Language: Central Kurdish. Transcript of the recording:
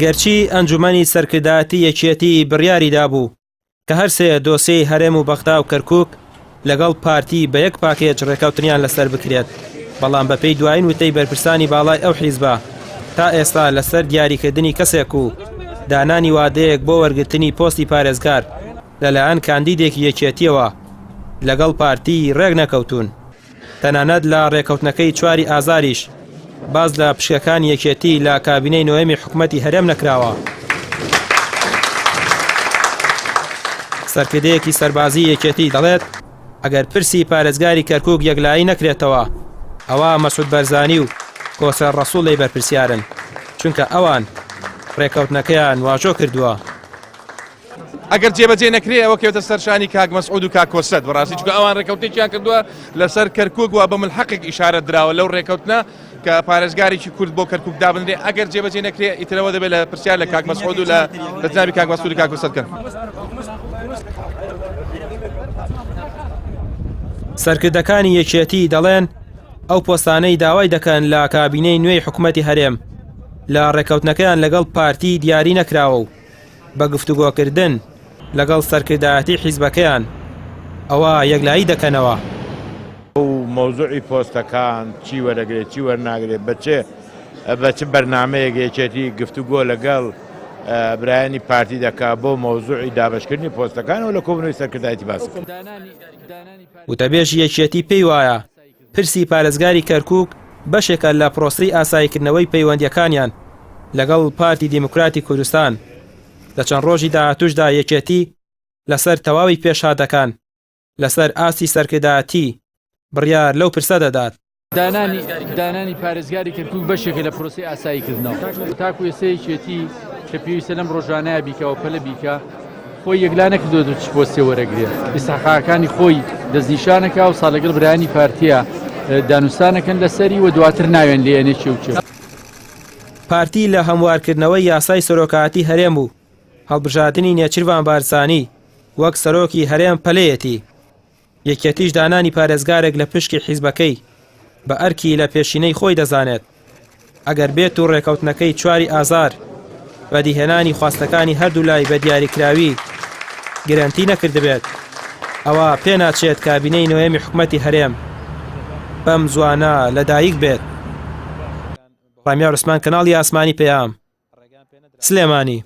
گەرچی ئەنجومەنی سەرکردایەتی یەکێتی بڕیاری دابوو کە هەر سێ دۆسیەی هەرێم و بەغدا و کەرکووک لەگەڵ پارتی بە یەک پاکێج ڕێکەوتنیان لەسەر بکرێت، بەڵام بەپێی دوایین وتەی بەرپرسانی باڵای ئەو حیزبە تا ئێستا لەسەر دیاریکردنی کەسێک و دانانی وادەیەک بۆ وەرگرتنی پۆستی پارێزگار لەلایەن کاندیدێکی یەکێتیەوە لەگەڵ پارتی ڕێک نەکەوتون. تەنانەت لە ڕێکەوتنەکەی 4 ئازاریش باز لە پشکەکانی یەکێتی لە کابینەی نوێمی حکوومەتی هەرێم نەکراوە. سەرکردەیەکی سەربازی یەکێتی دەڵێت ئەگەر پرسی پارێزگاری کەرکووک یەکلایی نەکرێتەوە ئەوە مەسعود بەرزانی و کۆسەر ڕەسوڵی بەرپرسیارن، چونکە ئەوان ڕێکەوتنەکەیان واژۆ کردووە. ئەگەر جێبەجێ نەکرێ ئەوە کەوتە سەرشانی کاک مەسعود و کاک کۆسەد بەڕاستی، چونکە ئەوان ڕێکەوتێکیان کردووە لەسەر کەرکووک و بە ملحەقێک ئیشارەت درراوە لەو ڕێکەوتنە کە پارێزگارێکی کورد بۆ کەرکووک دابنرێ. ئەگەر جێبەجێ نەکرێ ئیترەوە دەبێت لە پرسیار لە کاک مەسعود و لە جنابی کاک مەسعود و کاک کۆسەد بکەن. سەرکردەکانی یەکێتی دەڵێن ئەو پۆستانەی داوای دەکەن لە کابینەی نوێی حکوومەتی هەرێم لە ڕێکەوتنەکەیان لەگەڵ پارتی دیاری نەکراوە و بە گفتوگۆکردن لەگەڵ سەرکردایەتی حیزبەکەیان ئەوە یەکلایی دەکەنەوە. مۆزوعی پۆستەکان چی وەرەگرێت چی وەرناگرێت بە چ بەرنامەیەک یەکێتی گفتوگۆ لەگەڵ برایانی پارتی دەکا بۆ مۆزوعی دابشکردنی پۆستەکانەوە لە کۆبنەوەی سەرکردایەتی باس. وتەبێژی یەکێتی پێی وایە پرسی پارێزگاری کەرکووک بەشێکە لە پرۆسی ئاساییکردنەوەی پەیوەندیەکانیان لەگەڵ پارتی دیموکراتی کوردستان. لە چەند ڕۆژی داهاتووشدا یەکێتی لەسەر تەواوی پێشهاتەکان لەسەر ئاستی سەرکردایەتی بڕیار لەو پرسە دەدات. دانانی پارێزگاری کەرکووک بەشێکە لە پرۆسی ئاساییکردنەوە تاکو ئێسەیەکێتی کە پێویستە لەم ڕۆژانەیە بیکەوە پەلە بیکە خۆی یەکلا نەکردو دوچ پۆستی وەرەگرێت، ئیساحاقەکانی خۆی دەستنیشانەکە و ساڵ لەگەڵ برایانی پارتیە دانوستانەکەن لەسەری و دواتر ناوێن لێنێ چێوچێ. پارتی لە هەموارکردنەوەی یاسای سەرۆکایەتی هەرێم و هەڵبژاردننی نێچیروان بارزانی وەک سەرۆکی هەرێم پەلەیەتی. یەکێتیش دانانی پارێزگارێک لە پشکی حیزبەکەی بە ئەرکی لە پێشینەی خۆی دەزانێت. ئەگەر بێت و ڕێکەوتنەکەی 4 ئازار بەدیهێنانی خواستەکانی هەردوو لای بە دیاریکراوی گرنتی نەکردبێت ئەوە پێناچێت کابینەی نوێمی حکوومەتی هەرێم بەم زوانە لەدایک بێت. ڕامیار عوسمان، کەناڵی ئاسمانی پێام، سلێمانی.